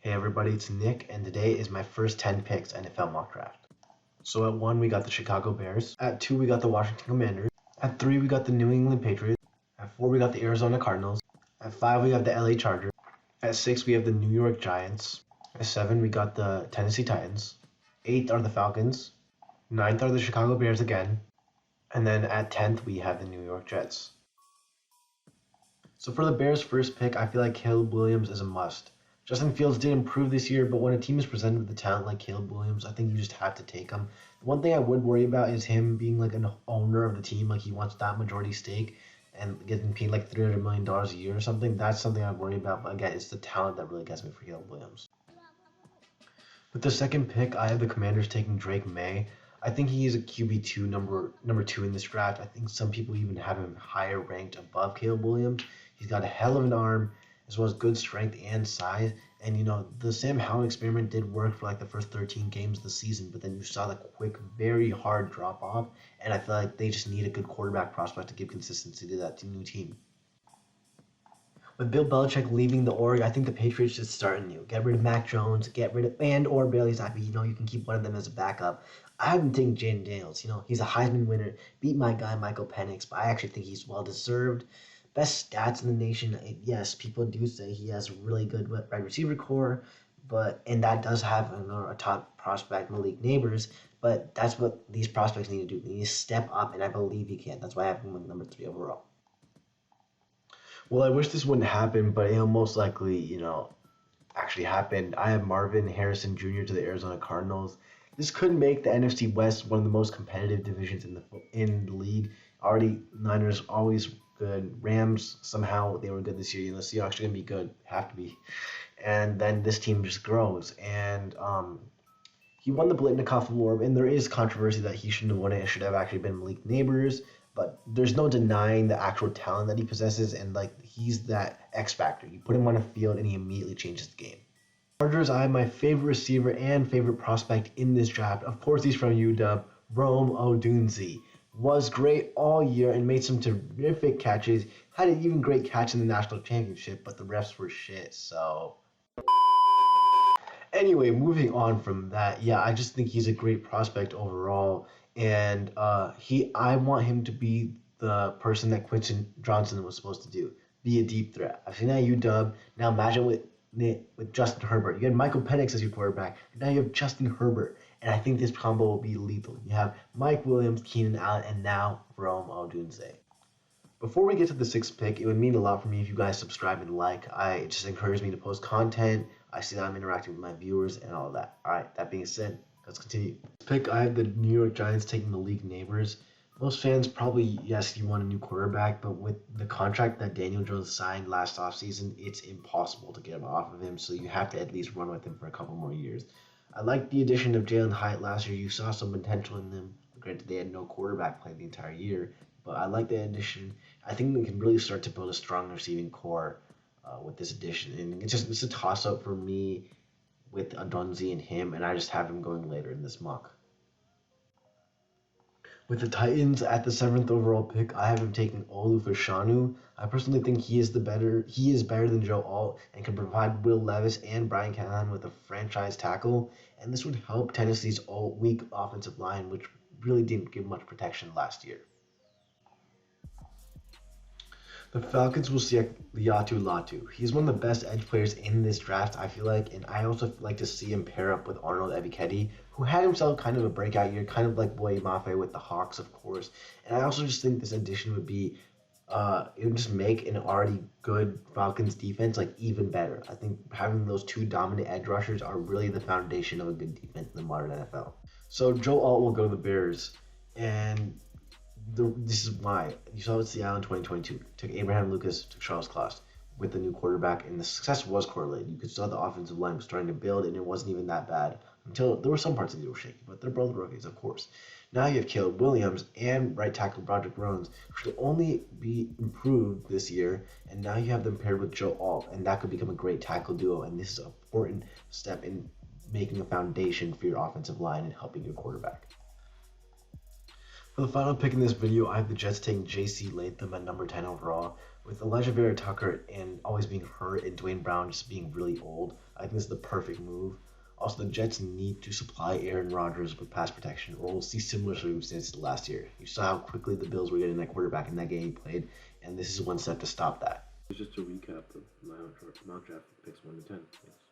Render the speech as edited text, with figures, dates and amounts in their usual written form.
Hey everybody, it's Nick, and today is my first 10 picks NFL mock draft. So at 1, we got the Chicago Bears. At 2, we got the Washington Commanders. At 3, we got the New England Patriots. At 4, we got the Arizona Cardinals. At 5, we have the LA Chargers. At 6, we have the New York Giants. At 7, we got the Tennessee Titans. 8th are the Falcons. 9th are the Chicago Bears again. And then at 10th, we have the New York Jets. So for the Bears' first pick, I feel like Caleb Williams is a must. Justin Fields did improve this year, but when a team is presented with a talent like Caleb Williams, I think you just have to take him. The one thing I would worry about is him being like an owner of the team, like he wants that majority stake and getting paid like $300 million a year or something. That's something I'd worry about, but again, it's the talent that really gets me for Caleb Williams. With the second pick, I have the Commanders taking Drake Maye. I think he is a QB2, number 2 in this draft. I think some people even have him higher ranked above Caleb Williams. He's got a hell of an arm, as well as good strength and size. And, the Sam Howell experiment did work for like the first 13 games of the season, but then you saw the quick, very hard drop off. And I feel like they just need a good quarterback prospect to give consistency to that new team. With Bill Belichick leaving the org, I think the Patriots should start anew. Get rid of Mac Jones, get rid of or Bailey Zappe. You can keep one of them as a backup. I haven't taken Jayden Daniels. He's a Heisman winner, beat my guy Michael Penix, but I actually think he's well deserved. Best stats in the nation. Yes, people do say he has a really good wide receiver core, and that does have a top prospect, Malik Nabers. But that's what these prospects need to do. They need to step up, and I believe he can. That's why I have him with number 3 overall. Well, I wish this wouldn't happen, but it'll most likely, actually happen. I have Marvin Harrison Jr. to the Arizona Cardinals. This could make the NFC West one of the most competitive divisions in the league. Already, Niners always good. Rams, somehow they were good this year. The Seahawks are going to be good. Have to be. And then this team just grows. And he won the Blitnikoff Award, and there is controversy that he shouldn't have won it. It should have actually been Malik Nabers. But there's no denying the actual talent that he possesses, and he's that X factor. You put him on a field, and he immediately changes the game. Chargers, I have my favorite receiver and favorite prospect in this draft. Of course, he's from UW, Rome Odunze. Was great all year and made some terrific catches. Had an even great catch in the national championship, but the refs were shit, so. Anyway, moving on from that, I just think he's a great prospect overall, and I want him to be the person that Quentin Johnson was supposed to do, be a deep threat. I've seen that at UW. Now imagine with Justin Herbert. You had Michael Penix as your quarterback, and now you have Justin Herbert. And I think this combo will be lethal. You have Mike Williams, Keenan Allen, and now Rome Odunze. Before we get to the 6th pick, it would mean a lot for me if you guys subscribe and like. It just encourages me to post content. I see that I'm interacting with my viewers and all of that. Alright, that being said, let's continue. Pick, I have the New York Giants taking Malik Nabers. Most fans probably, yes, you want a new quarterback, but with the contract that Daniel Jones signed last offseason, it's impossible to get him off of him, so you have to at least run with him for a couple more years. I like the addition of Jalen Hyatt last year. You saw some potential in them. Granted, they had no quarterback play the entire year, but I like the addition. I think they can really start to build a strong receiving core with this addition. And it's a toss-up for me with Odunze and him, and I just have him going later in this mock. With the Titans at the 7th overall pick, I have him taking Olu Fashanu. I personally think he is better than Joe Alt and can provide Will Levis and Brian Callahan with a franchise tackle. And this would help Tennessee's weak offensive line, which really didn't give much protection last year. The Falcons will select Laiatu Latu. He's one of the best edge players in this draft, I feel like, and I also like to see him pair up with Arnold Ebiketie, who had himself kind of a breakout year, kind of like Boye Mafe with the Hawks, of course. And I also just think this addition would be, it would just make an already good Falcons defense even better. I think having those 2 dominant edge rushers are really the foundation of a good defense in the modern NFL. So Joe Alt will go to the Bears, and this is why. You saw with Seattle in 2022. Took Abraham Lucas, took Charles Claus with the new quarterback, and the success was correlated. You could saw the offensive line was starting to build, and it wasn't even that bad until there were some parts of it were shaky, but they're both rookies, of course. Now you have Caleb Williams and right tackle Broderick Jones, who should only be improved this year, and now you have them paired with Joe Alt, and that could become a great tackle duo, and this is an important step in making a foundation for your offensive line and helping your quarterback. For the final pick in this video, I have the Jets taking J.C. Latham at number 10 overall. With Elijah Vera Tucker and always being hurt and Dwayne Brown just being really old, I think this is the perfect move. Also, the Jets need to supply Aaron Rodgers with pass protection, or we'll see similar circumstances to last year. You saw how quickly the Bills were getting that quarterback in that game he played, and this is one step to stop that. Just to recap of my mock draft picks 1 to 10. Yes.